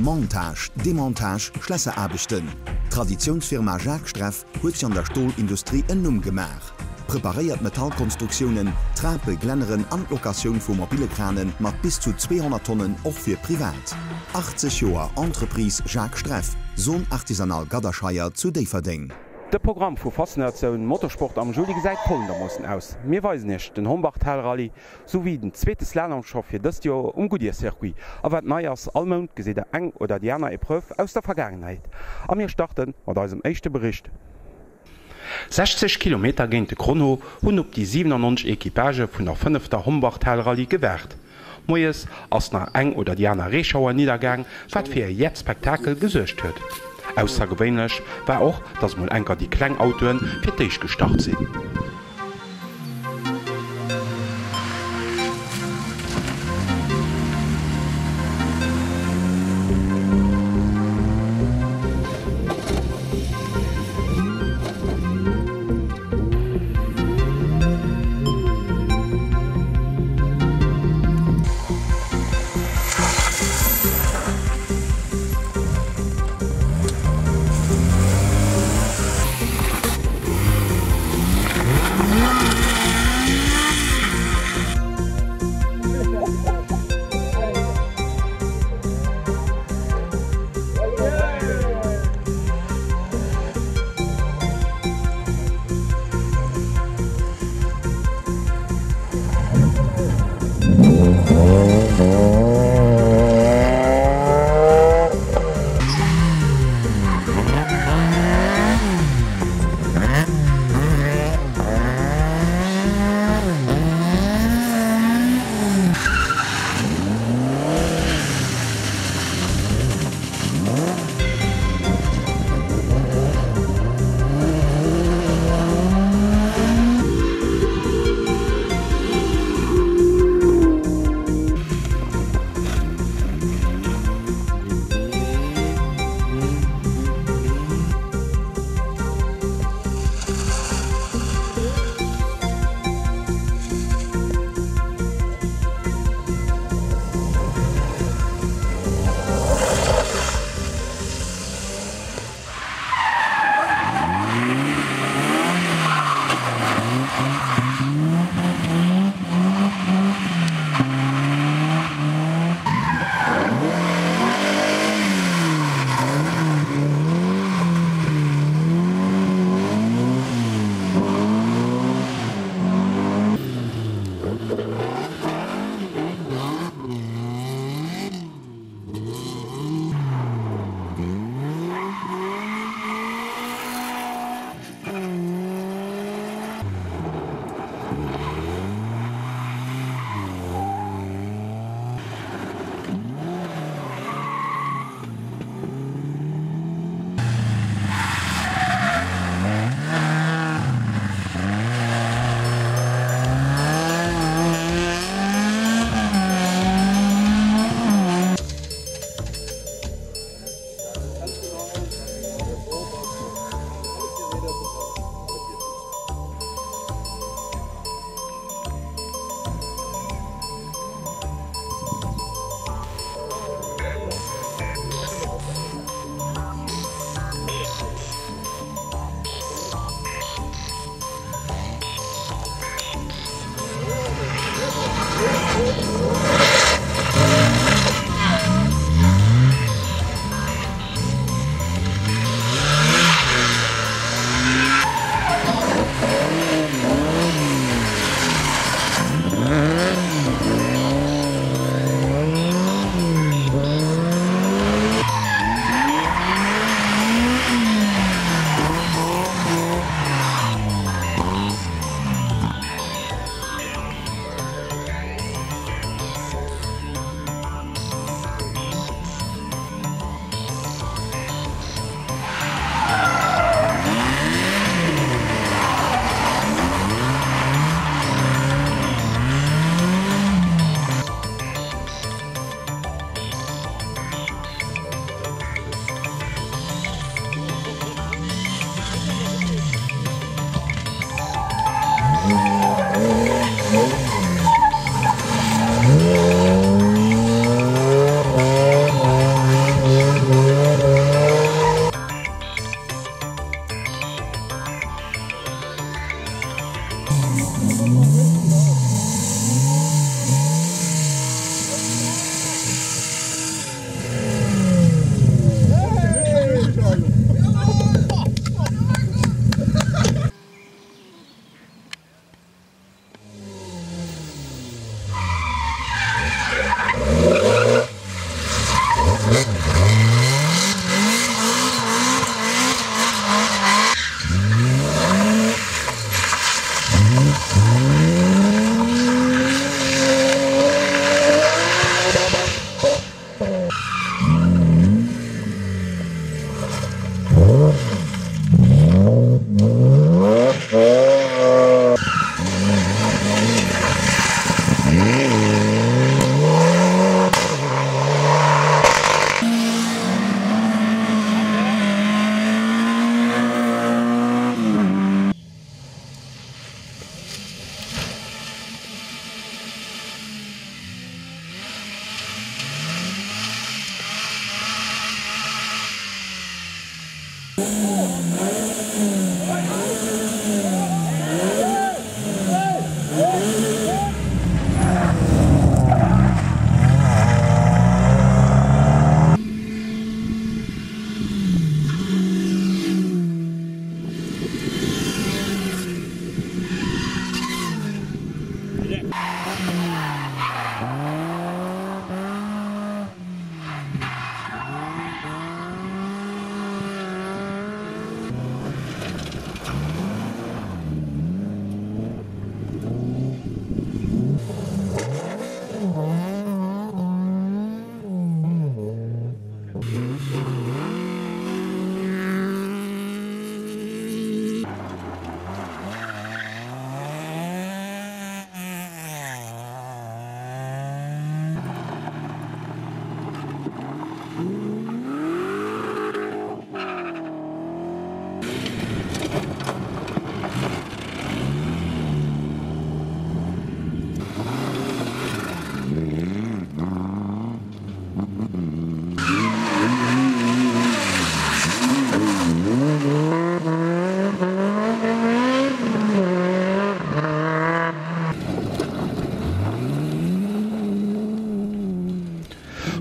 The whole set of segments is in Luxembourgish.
Montage, Demontage, Schlösserarbeiten. Traditionsfirma Jacques Streff huet sich an der Stahlindustrie en Numm gemach. Präpariert Metallkonstruktionen, Trape, Glenneren an Lokation vu mobile Kranen mat bis zu 200 Tonnen och fir privat. 80 Joer Entreprise Jacques Streff, Sohn artisanal Gaderscheier zu Deverding. Das Programm für Faszination Motorsport am Juli seit folgendermaßen aus. Wir weisen nicht den Hombach-Teil-Rallye sowie den zweiten Slalomschaft für das Jahr Goodyear-Circuit. Aber Neues allmond gesehen der eng oder die andere Epreuve aus der Vergangenheit. Und wir starten mit unserem ersten Bericht. 60 Kilometer gegen den Chrono und auf die 97 Equipage von der 5. Hombach-Teil-Rallye gewährt. Moes als nach eng oder die andere Reschauer Niedergang, was für jetzt Spektakel gesucht wird. Außergewöhnlich war auch, dass man enker die Klangautoren für dich gestartet sind.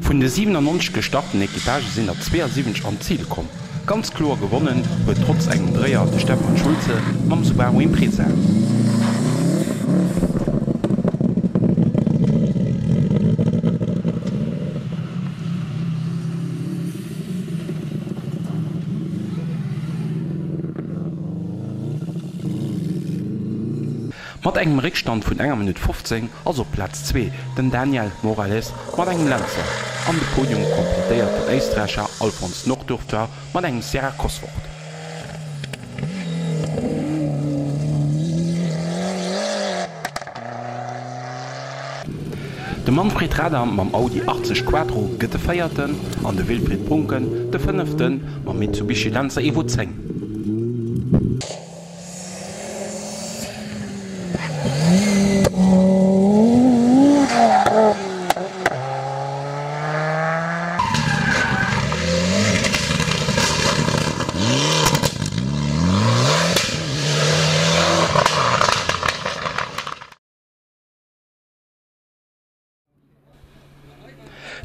Von den 97 gestarteten Equipage sind 72 am Ziel gekommen. Ganz klar gewonnen wird trotz einem Dreher der Stefan Schulze am Subaru Impreza. Mit einem Rückstand von 1 Minute 15, also Platz 2, den Daniel Morales mit einem Lancer. Am Podium komplettiert der Österreicher Alfons Nordorfer mit einem Sierra Cosworth. Der Manfred Rader mit dem Audi 80 Quattro geht der 4. an der Wilfried Brunken der 5. mit Mitsubishi Lancer Evo 10.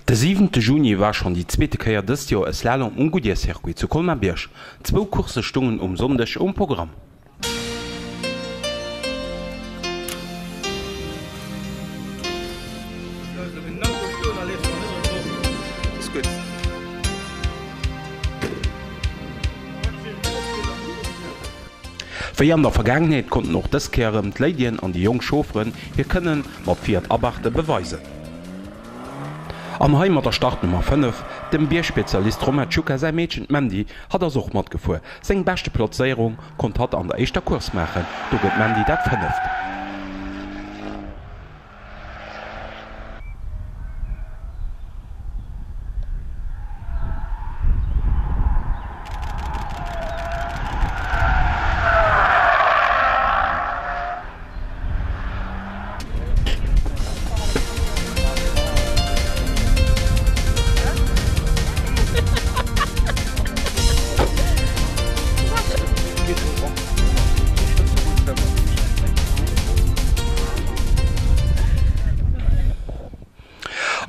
Der 7. Juni war schon die zweite Kehr des Jahr ein Slalom um Goodyear-Circuit zu Colmar-Birch. 2 kurze Stunden um Sonntag im Programm. Wie in der Vergangenheit konnten auch das Kehren die Leidien an die jungen Chauffeuren wir können mit Fiat Abarth beweisen. Am Heim der Start Nummer 5, dem Bierspezialist Roman Tschuka sein Mädchen Mandy hat er auch mitgefahren. Seine beste Platzierung konnte er an der ersten Kurs machen, da geht Mandy das 5.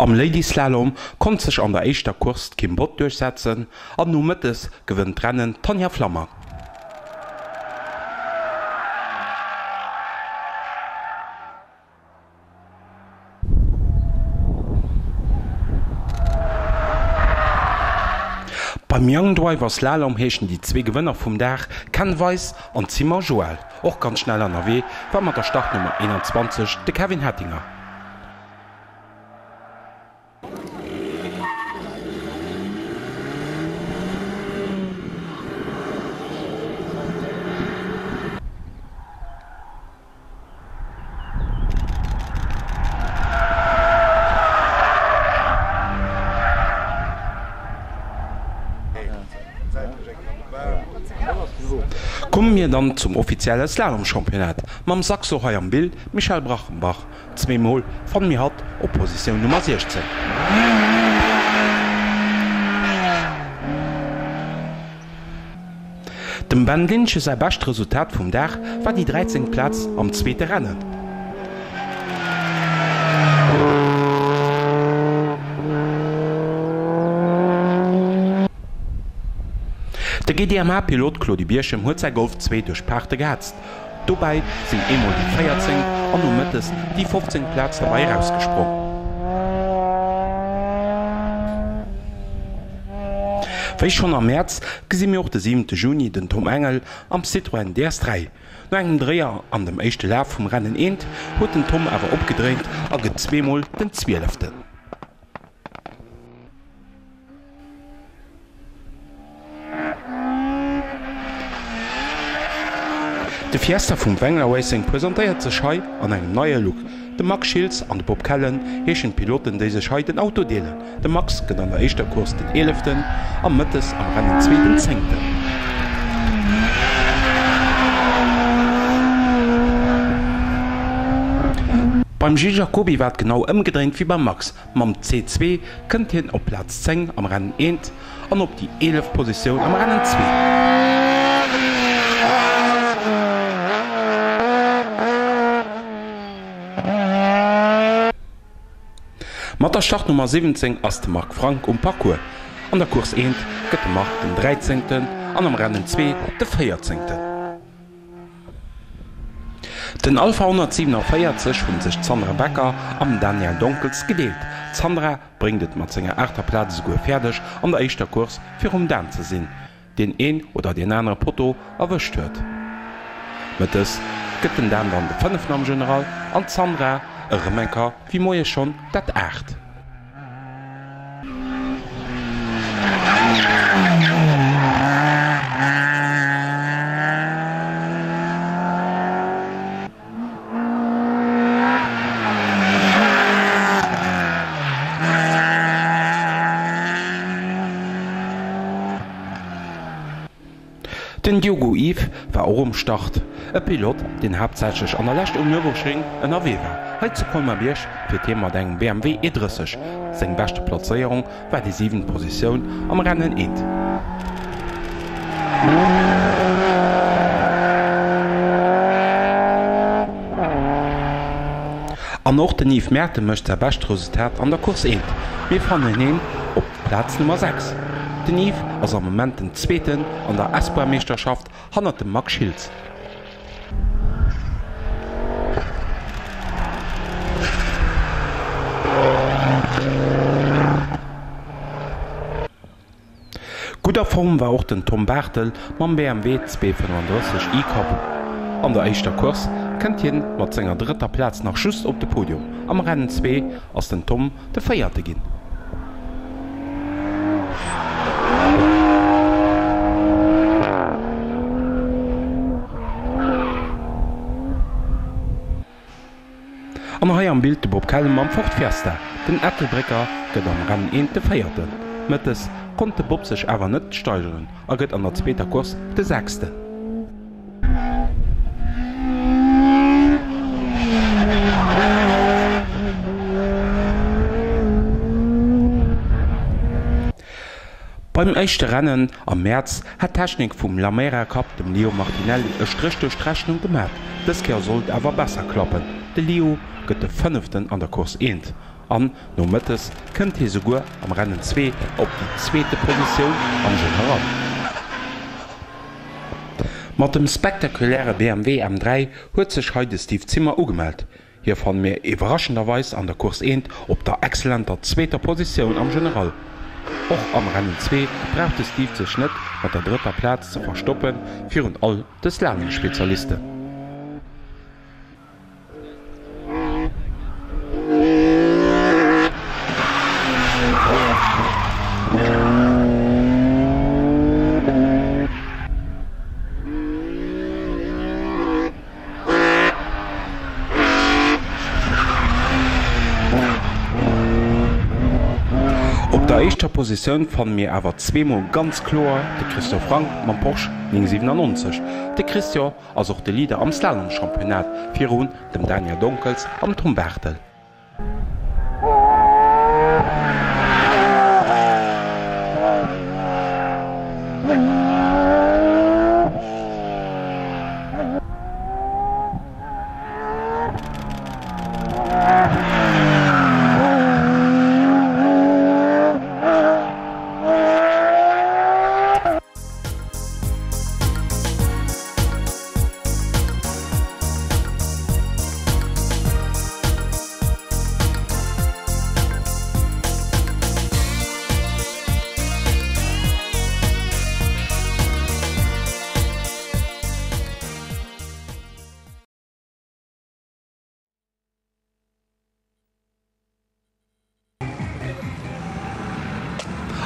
Am Lady-Slalom konnte sich an der ersten Kurs Kim Bott durchsetzen, und nur mittes gewinnt Rennen Tanja Flammer. Beim Young Driver Slalom heeschen die 2 Gewinner vom Tag Ken Weiss und Simon Joel. Auch ganz schnell an der W war mit der Startnummer 21 der Kevin Hattinger. Kommen wir dann zum offiziellen Slalom-Championat. Mam Saxo heuer am Bild Michael Brachenbach, 2 Mal von mir hat Opposition Nummer 16. Dem Ben Lynch sein bestes Resultat vom Tag war die 13. Platz am 2. Rennen. Der GDMA-Pilot Claude Bierchem hat sein Golf 2 durch Parte gehetzt. Dabei sind einmal die 14 und nur mittels die 15. Platz dabei rausgesprungen. Wéi schon am März gesinn mir auch den 7. Juni den Tom Engel am Citroën DS3. No engem Dréier an dem échte Laf vum Rennen eenent huet den Tom awer opgedréint a gët zweemal den 12. De Fiesta vum Wenger Racing präsentéiert ze Schei an engem neue Look. De Max Schilz an de Bob Kellen heechen Piloten déi se Schei den Auto deelen. De Max gët an der eischter Kurs den 11. am Mëttes am Rennen 2. 10. Beim G. Jacobi wart genau ëmgedréint wie beim Max. Mam C2 kënnt hien op Platz 10 am Rennen 1 an op die 11. Position am Rennen 2. Mat der Startnummer 17 ass de Mark Frank Parcours. An der Kurs 1 gëtt de Mark den 13. an am Rennen 2 de 14. Den Alpha 147 vun sech Sandra Becker am Daniel Donkels gedeelt. Sandra bringet mat senger 8. Platz goer fertigerdeg an der eischter Kurs fir Dan ze sinn, den een oder den andere Poto erwëcht huet. Mëttes gëtt den Dan an de 5. am General an Sandra e Remenker wie moie schon dat 8. Den Diogo Yves war auch am Start. E Pilot, den hauptsächlich an der Lächt Nürburgring en AW war. Heute kommen wir für Thema den BMW E30. Seine beste Platzierung war die 7. Position am Rennen 1. An noch den Yves Merten möchte das beste Resultat an der Kurs 1. Wir fanden ihn auf Platz Nummer 6. Den Yves ass am Moment den 2. an der Espoir-Meisterschaft hannert dem Max Schilz. Guter Form war auch den Tom Bartel mam BMW 235 E-Cup. An der eischter Kurs kennt hien mat senger 3. Platz nach just op de Podium. Am Rennen 2 ass den Tom de 4. ginn. An hai am Bild de Bob Kellen am Fortfiesta. Den Ätelbrecker gëtt am Rennen 1 de 4. Mëttes konnte Bob sech awer net steigeren, a gëtt an der 2. Kurs de 6. Beim echte Rennen am März hat Technik vum Lamera Cup dem Leo Martinelli e Strich durch Rechnung gemerk. Das Kerl sollt awer besser klappen. De Leo gëtt de 5. an der Kurs 1. An no Mëttes kënnt hi sogur am Rennen 2 op die 2. Position am General. Mat dem spektakuläre BMW M3 huet sech heute Steve Zimmer ugemeldt. Hier fan mir iwraschenderweis an der Kurs 1 op der exzellenter 2. Position am General. Och am Rennen 2 brauchte Steve sech net mat der 3. Platz ze verstoppen fir und all des Lernspezialisten. Der eischter Position fan mir awer zweemal ganz klar de Christoph Frank mam Porsche 97. De Christian ass och de Lieder am Slalom-Championat firun dem Daniel Donkels am Tom Bartel.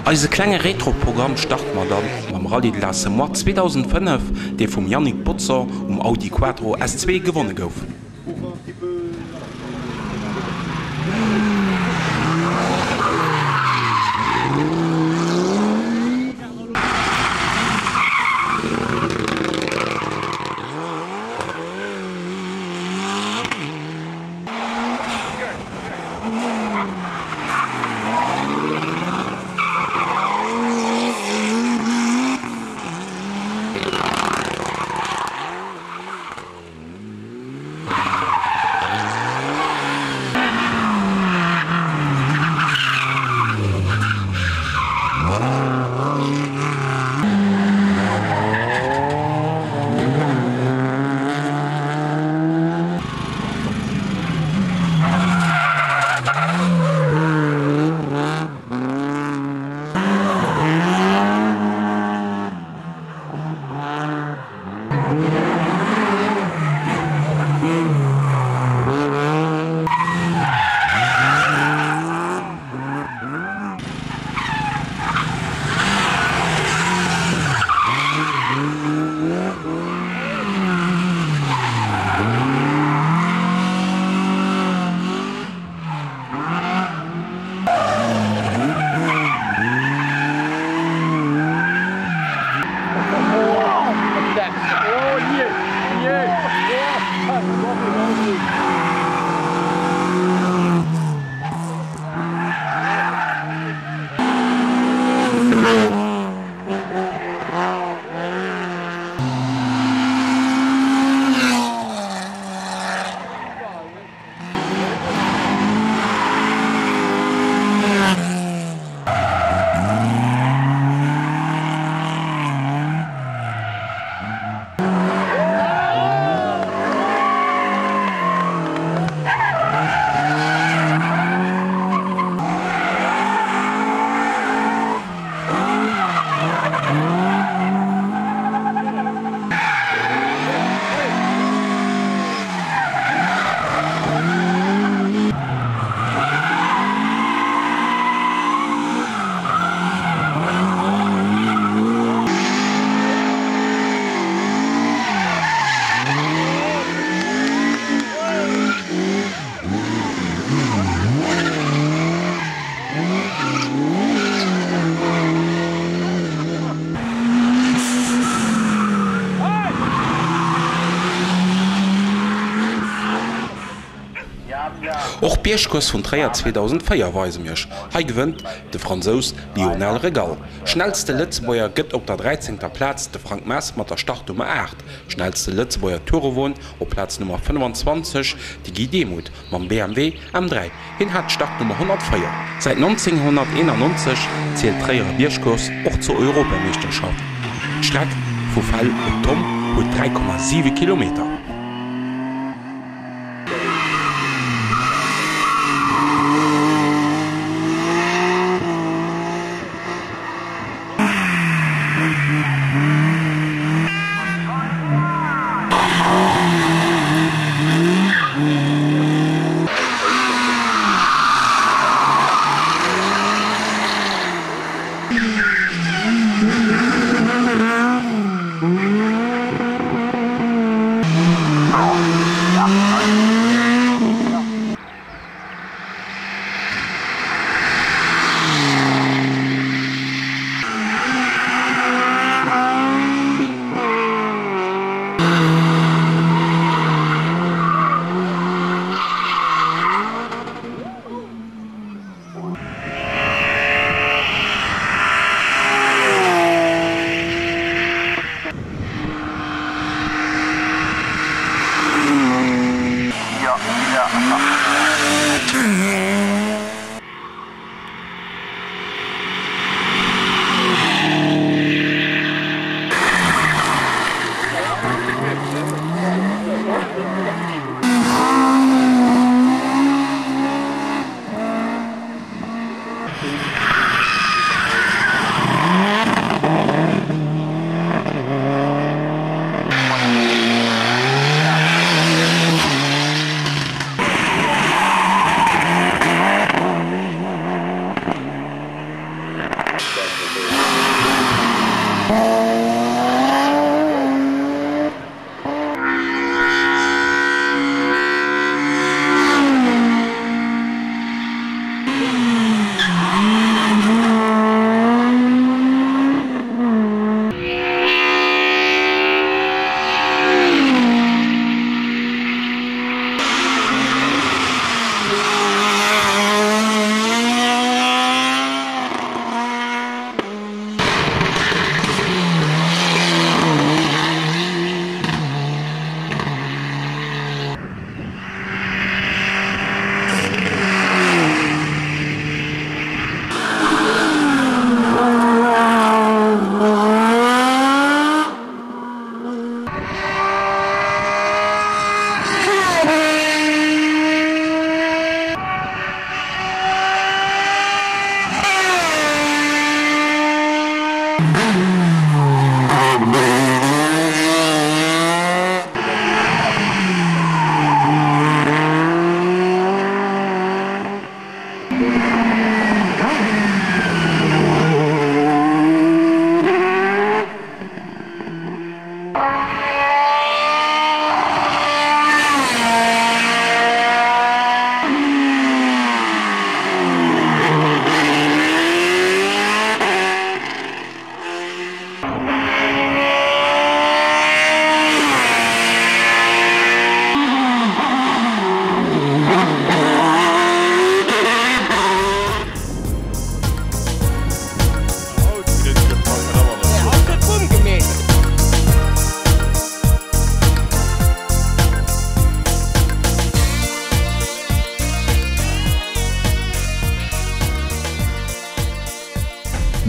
Als kleine Retroprogramm startet man dann beim Rallye de la Semois 2005, der vom Yannick Butzer Audi Quattro S2 gewonnen gouf. Auch Bierschkurs von Träger 2004 weise mirch. Hei gewinnt de Franzos Lionel Regal. Schnellste Litzboer gëtt op der 13. Platz de Frank Mass mat der Startnummer 8. Schnellste Litzboer Tourewon op Platz Nummer 25 die Guy Demuth mam BMW M3. Hin hat Startnummer 104. Seit 1991 zählt Träger Bierschkurs auch zur Europameisterschaft. Streck vu Fall und Tom huet 3,7 Kilometer.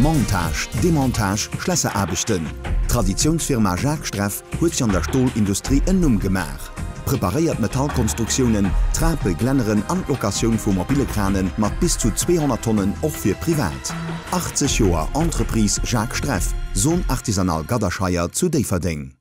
Montage, Demontage, Schlösserarbeiten. Traditionsfirma Jacques Streff huet sich an der Stahlindustrie ennum gemach. Präpariert Metallkonstruktionen, Trape, Glenneren an Lokation vu mobile Kranen mat bis zu 200 Tonnen och fir privat. 80 Joer Entreprise Jacques Streff, Sohn artisanal Gaderscheier zu Deverding.